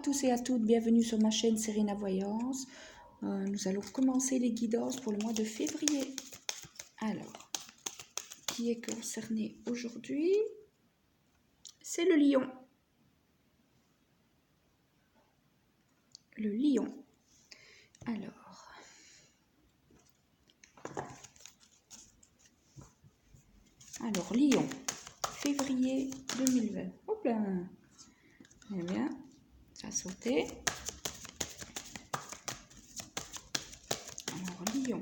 tous et à toutes, bienvenue sur ma chaîne Serena Voyance. Nous allons commencer les guidances pour le mois de février. Alors, qui est concerné aujourd'hui? C'est le lion. Le lion. Alors lion, février 2020. Hop là. Eh bien, ça a sauté. Alors lion,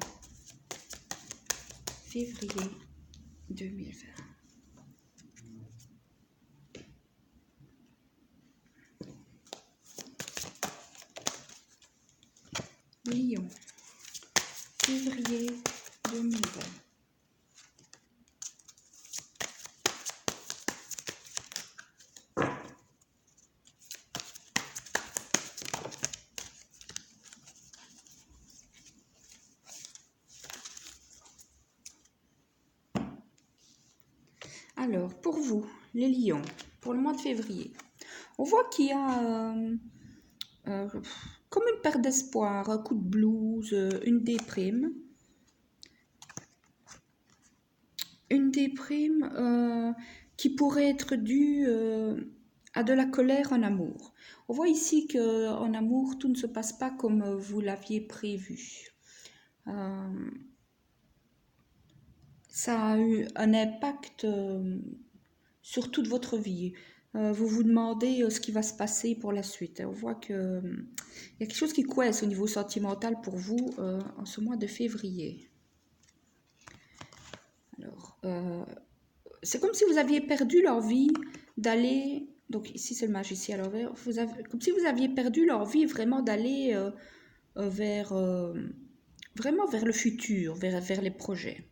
février 2020. Lion, février 2020. Alors, pour vous, les lions, pour le mois de février, on voit qu'il y a comme une perte d'espoir, un coup de blues, une déprime. Une déprime qui pourrait être due à de la colère en amour. On voit ici qu'en amour, tout ne se passe pas comme vous l'aviez prévu. Ça a eu un impact sur toute votre vie. Vous vous demandez ce qui va se passer pour la suite. On voit qu'il y a quelque chose qui coince au niveau sentimental pour vous en ce mois de février. Alors, c'est comme si vous aviez perdu l'envie d'aller... Donc ici, c'est le magicien à l'envers. Comme si vous aviez perdu l'envie vraiment d'aller vraiment vers le futur, vers les projets.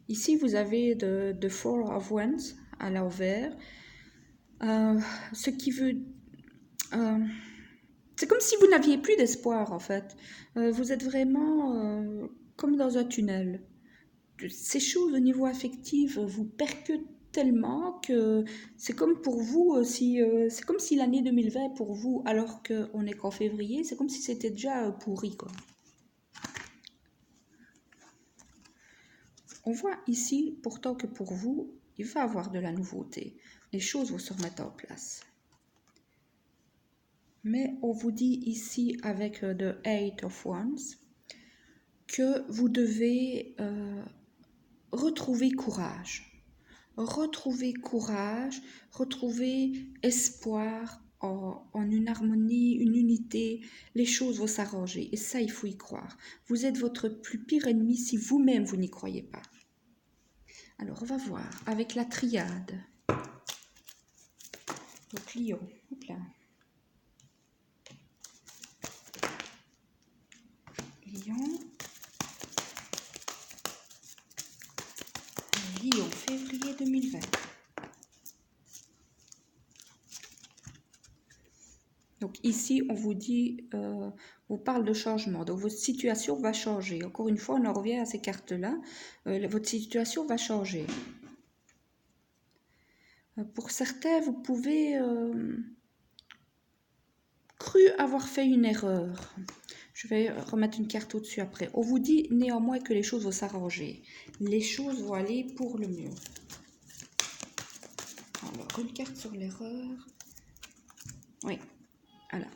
Ici, vous avez the Four of Wands à l'envers. Ce qui veut... c'est comme si vous n'aviez plus d'espoir, en fait. Vous êtes vraiment comme dans un tunnel. Ces choses au niveau affectif vous percutent tellement que c'est comme pour vous, c'est comme si l'année 2020 pour vous, alors qu'on n'est qu'en février, c'est comme si c'était déjà pourri, quoi. On voit ici, pourtant que pour vous, il va y avoir de la nouveauté. Les choses vont se remettre en place. Mais on vous dit ici avec the Eight of Wands que vous devez retrouver courage. Retrouver courage, retrouver espoir en une harmonie, une unité. Les choses vont s'arranger et ça, il faut y croire. Vous êtes votre plus pire ennemi si vous-même, vous n'y croyez pas. Alors, on va voir avec la triade. Donc, lion, hop là. Lion. Lion, février 2020. Donc ici, on vous dit, on parle de changement. Donc votre situation va changer. Encore une fois, on en revient à ces cartes-là. Votre situation va changer. Pour certains, vous pouvez cru avoir fait une erreur. Je vais remettre une carte au-dessus après. On vous dit néanmoins que les choses vont s'arranger. Les choses vont aller pour le mieux. Alors, une carte sur l'erreur. Oui, voilà.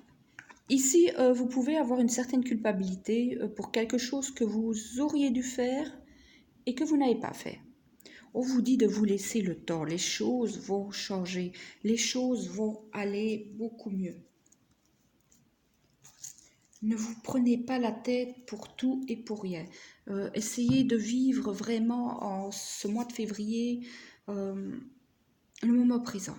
Ici, vous pouvez avoir une certaine culpabilité pour quelque chose que vous auriez dû faire et que vous n'avez pas fait. On vous dit de vous laisser le temps. Les choses vont changer. Les choses vont aller beaucoup mieux. Ne vous prenez pas la tête pour tout et pour rien. Essayez de vivre vraiment en ce mois de février le moment présent.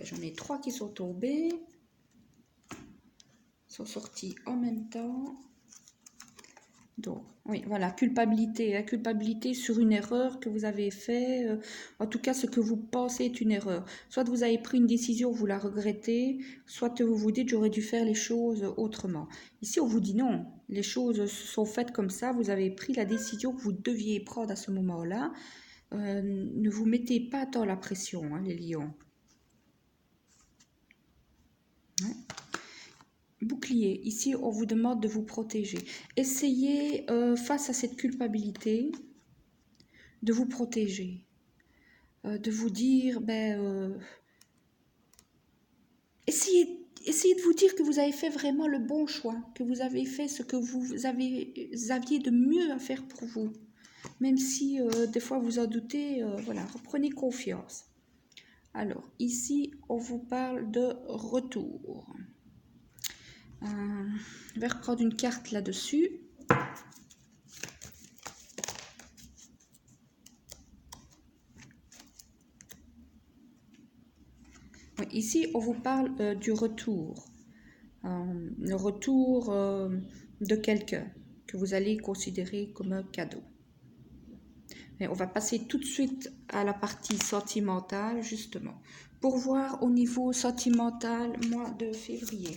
J'en ai 3 qui sont tombés. Sont sortis en même temps. Donc, oui, voilà, culpabilité. La culpabilité sur une erreur que vous avez fait. En tout cas, ce que vous pensez est une erreur. Soit vous avez pris une décision, vous la regrettez. Soit vous vous dites, j'aurais dû faire les choses autrement. Ici, on vous dit non. Les choses sont faites comme ça. Vous avez pris la décision que vous deviez prendre à ce moment-là. Ne vous mettez pas dans la pression, hein, les lions. Ouais. Bouclier, ici on vous demande de vous protéger. Essayez face à cette culpabilité de vous protéger, de vous dire, essayez de vous dire que vous avez fait vraiment le bon choix, que vous avez fait ce que vous aviez de mieux à faire pour vous. Même si des fois vous en doutez, voilà, reprenez confiance. Alors, ici, on vous parle de retour. Je vais reprendre une carte là-dessus. Oui, ici, on vous parle du retour. Le retour de quelqu'un que vous allez considérer comme un cadeau. Et on va passer tout de suite à la partie sentimentale, justement, pour voir au niveau sentimental, mois de février,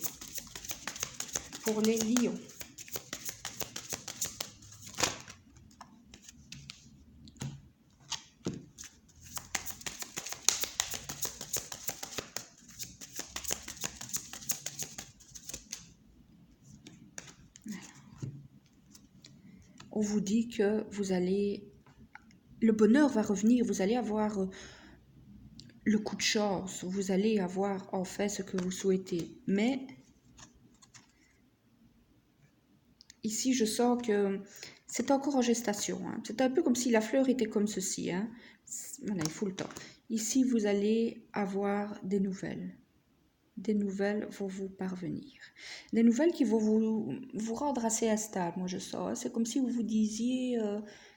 pour les lions. On vous dit que vous allez... Le bonheur va revenir, vous allez avoir le coup de chance, vous allez avoir en fait ce que vous souhaitez. Mais ici, je sens que c'est encore en gestation. Hein. C'est un peu comme si la fleur était comme ceci. Hein. Voilà, il faut le temps. Ici, vous allez avoir des nouvelles. Des nouvelles vont vous parvenir. Des nouvelles qui vont vous rendre assez instable, moi je sens. C'est comme si vous vous disiez,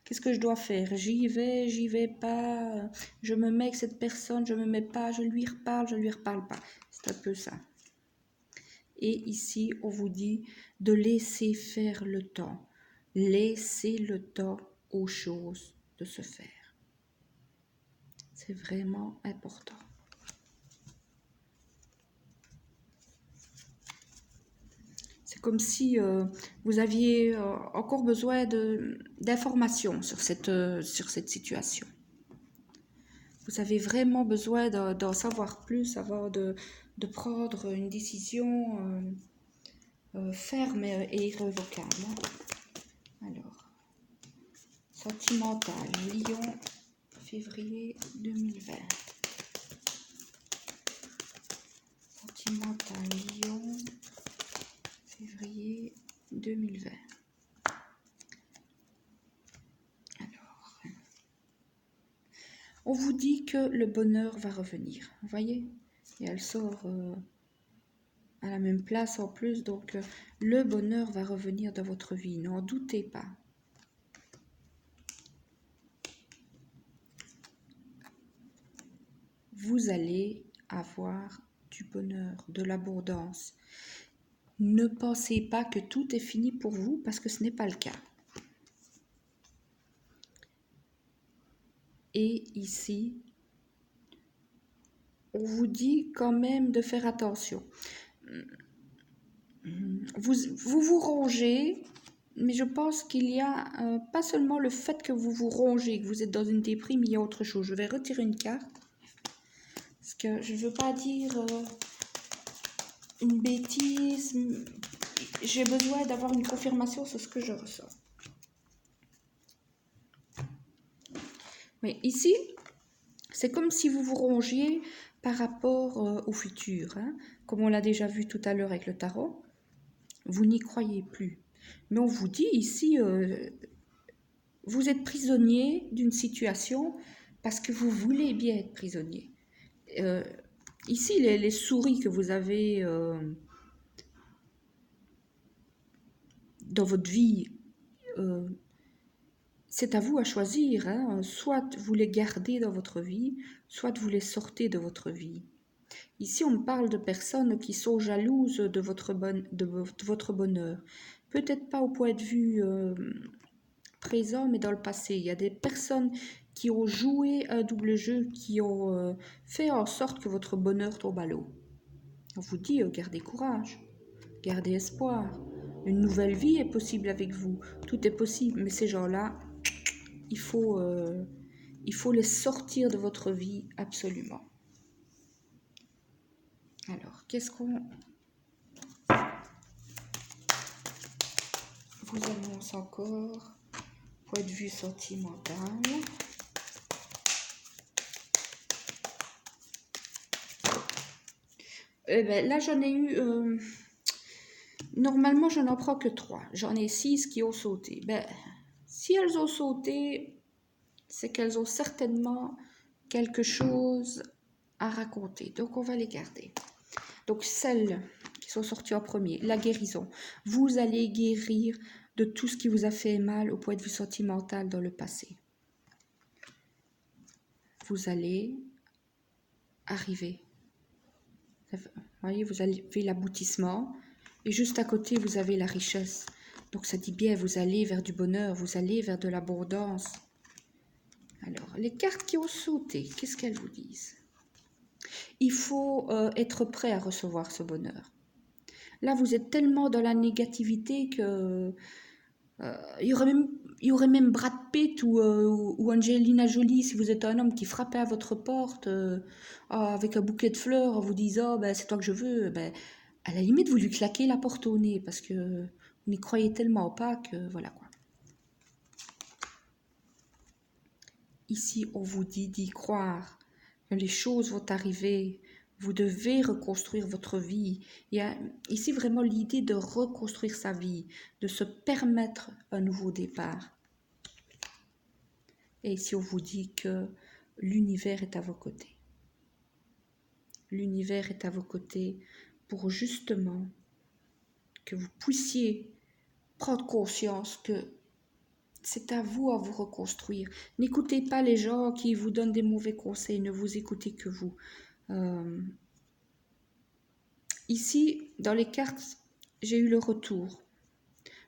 qu'est-ce que je dois faire? J'y vais pas, je me mets avec cette personne, je me mets pas, je lui reparle pas. C'est un peu ça. Et ici, on vous dit de laisser faire le temps. Laissez le temps aux choses de se faire. C'est vraiment important. Comme si vous aviez encore besoin d'informations sur cette situation. Vous avez vraiment besoin d'en savoir plus avant de prendre une décision ferme et irrévocable. Alors, sentimental, Lion, février 2020. Sentimental, Lion, février 2020. Alors, on vous dit que le bonheur va revenir. Vous voyez? Et elle sort à la même place en plus. Donc, le bonheur va revenir dans votre vie. N'en doutez pas. Vous allez avoir du bonheur, de l'abondance. Ne pensez pas que tout est fini pour vous parce que ce n'est pas le cas. Et ici, on vous dit quand même de faire attention. Vous rongez, mais je pense qu'il y a pas seulement le fait que vous vous rongez, que vous êtes dans une déprime, il y a autre chose. Je vais retirer une carte parce que je ne veux pas dire une bêtise. J'ai besoin d'avoir une confirmation sur ce que je ressens. Mais ici, c'est comme si vous vous rongiez par rapport au futur. Hein. Comme on l'a déjà vu tout à l'heure avec le tarot, vous n'y croyez plus. Mais on vous dit ici, vous êtes prisonnier d'une situation parce que vous voulez bien être prisonnier. Ici, les souris que vous avez dans votre vie, c'est à vous à choisir. Hein. Soit vous les gardez dans votre vie, soit vous les sortez de votre vie. Ici, on parle de personnes qui sont jalouses de votre bonheur. Peut-être pas au point de vue présent, mais dans le passé. Il y a des personnes qui ont joué un double jeu, qui ont fait en sorte que votre bonheur tombe à l'eau. On vous dit, gardez courage, gardez espoir. Une nouvelle vie est possible avec vous. Tout est possible, mais ces gens-là, il faut Il faut les sortir de votre vie absolument. Alors, qu'est-ce qu'on vous annonce encore? Point de vue sentimental. Eh ben, là, j'en ai eu... normalement, je n'en prends que 3. J'en ai 6 qui ont sauté. Ben, si elles ont sauté, c'est qu'elles ont certainement quelque chose à raconter. Donc, on va les garder. Donc, celles qui sont sorties en premier, la guérison. Vous allez guérir de tout ce qui vous a fait mal au point de vue sentimental dans le passé. Vous allez arriver. Vous voyez, vous avez l'aboutissement. Et juste à côté, vous avez la richesse. Donc, ça dit bien, vous allez vers du bonheur, vous allez vers de l'abondance. Alors, les cartes qui ont sauté, qu'est-ce qu'elles vous disent? Il faut être prêt à recevoir ce bonheur. Là, vous êtes tellement dans la négativité que il y aurait même Brad Pitt ou Angelina Jolie, si vous êtes un homme qui frappait à votre porte avec un bouquet de fleurs en vous disant ben, c'est toi que je veux. Ben, à la limite, vous lui claquez la porte au nez parce que vous n'y croyez tellement pas que voilà quoi. Ici, on vous dit d'y croire, que les choses vont arriver. Vous devez reconstruire votre vie. Il y a ici vraiment l'idée de reconstruire sa vie, de se permettre un nouveau départ. Et ici, on vous dit que l'univers est à vos côtés. L'univers est à vos côtés pour justement que vous puissiez prendre conscience que c'est à vous reconstruire. N'écoutez pas les gens qui vous donnent des mauvais conseils, ne vous écoutez que vous. Ici, dans les cartes, j'ai eu le retour.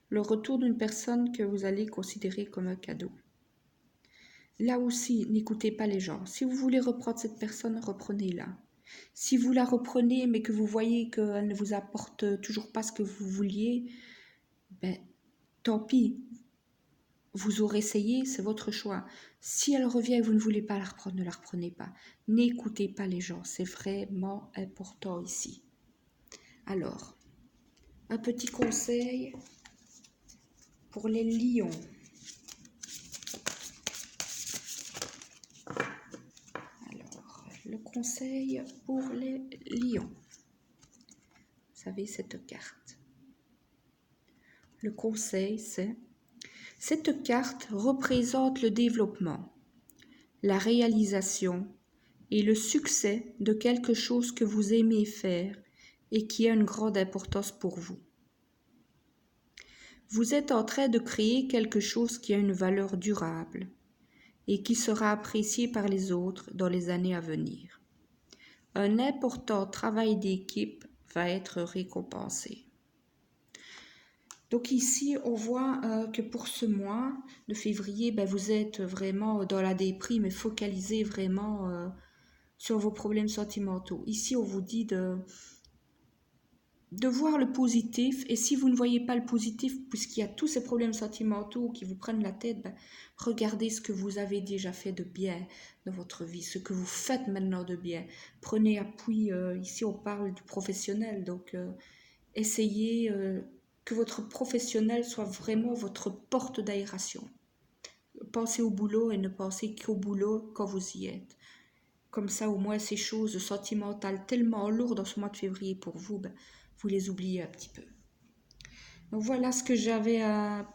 Le retour d'une personne que vous allez considérer comme un cadeau. Là aussi, n'écoutez pas les gens. Si vous voulez reprendre cette personne, reprenez-la. Si vous la reprenez, mais que vous voyez qu'elle ne vous apporte toujours pas ce que vous vouliez, ben, tant pis. Vous aurez essayé, c'est votre choix. Si elle revient et vous ne voulez pas la reprendre, ne la reprenez pas. N'écoutez pas les gens, c'est vraiment important ici. Alors, un petit conseil pour les lions. Alors, le conseil pour les lions. Vous savez, cette carte. Le conseil, c'est: cette carte représente le développement, la réalisation et le succès de quelque chose que vous aimez faire et qui a une grande importance pour vous. Vous êtes en train de créer quelque chose qui a une valeur durable et qui sera apprécié par les autres dans les années à venir. Un important travail d'équipe va être récompensé. Donc ici, on voit que pour ce mois de février, ben, vous êtes vraiment dans la déprime et focalisé vraiment sur vos problèmes sentimentaux. Ici, on vous dit de voir le positif, et si vous ne voyez pas le positif, puisqu'il y a tous ces problèmes sentimentaux qui vous prennent la tête, ben, regardez ce que vous avez déjà fait de bien dans votre vie, ce que vous faites maintenant de bien. Prenez appui, ici on parle du professionnel, donc essayez que votre professionnel soit vraiment votre porte d'aération. Pensez au boulot et ne pensez qu'au boulot quand vous y êtes. Comme ça, au moins, ces choses sentimentales tellement lourdes en ce mois de février pour vous, ben, vous les oubliez un petit peu. Donc voilà ce que j'avais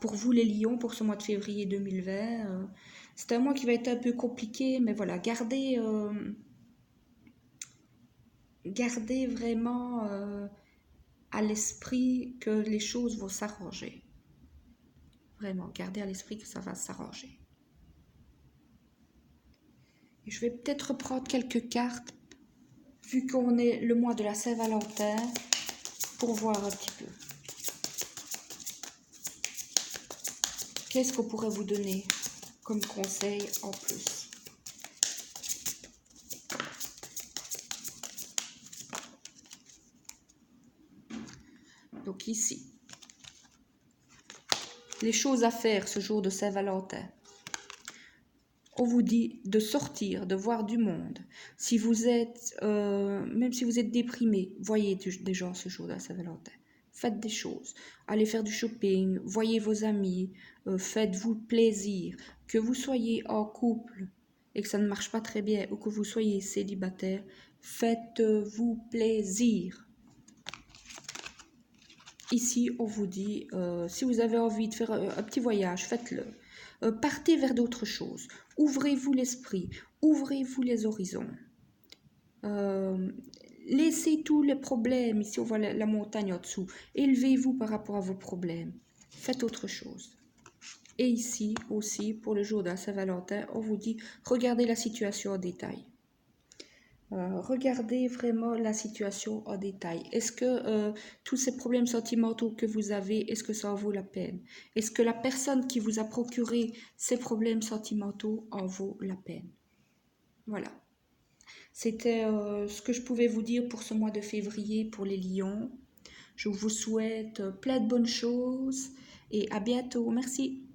pour vous les lions pour ce mois de février 2020. C'est un mois qui va être un peu compliqué, mais voilà, gardez vraiment à l'esprit que les choses vont s'arranger. Vraiment, gardez à l'esprit que ça va s'arranger. Et je vais peut-être reprendre quelques cartes, vu qu'on est le mois de la Saint-Valentin, pour voir un petit peu. Qu'est-ce qu'on pourrait vous donner comme conseil en plus? Donc ici, les choses à faire ce jour de Saint-Valentin. on vous dit de sortir, de voir du monde. Si vous êtes, même si vous êtes déprimé, voyez des gens ce jour de la Saint-Valentin. Faites des choses. Allez faire du shopping, voyez vos amis, faites-vous plaisir. Que vous soyez en couple et que ça ne marche pas très bien, ou que vous soyez célibataire, faites-vous plaisir. Ici, on vous dit, si vous avez envie de faire un petit voyage, faites-le. Partez vers d'autres choses. Ouvrez-vous l'esprit. Ouvrez-vous les horizons. Laissez tous les problèmes. Ici, on voit la montagne en dessous. Élevez-vous par rapport à vos problèmes. Faites autre chose. Et ici aussi, pour le jour de la Saint-Valentin, on vous dit, regardez la situation en détail. Regardez vraiment la situation en détail. Est-ce que tous ces problèmes sentimentaux que vous avez, est-ce que ça en vaut la peine? Est-ce que la personne qui vous a procuré ces problèmes sentimentaux en vaut la peine? Voilà. C'était ce que je pouvais vous dire pour ce mois de février pour les lions. Je vous souhaite plein de bonnes choses et à bientôt. Merci.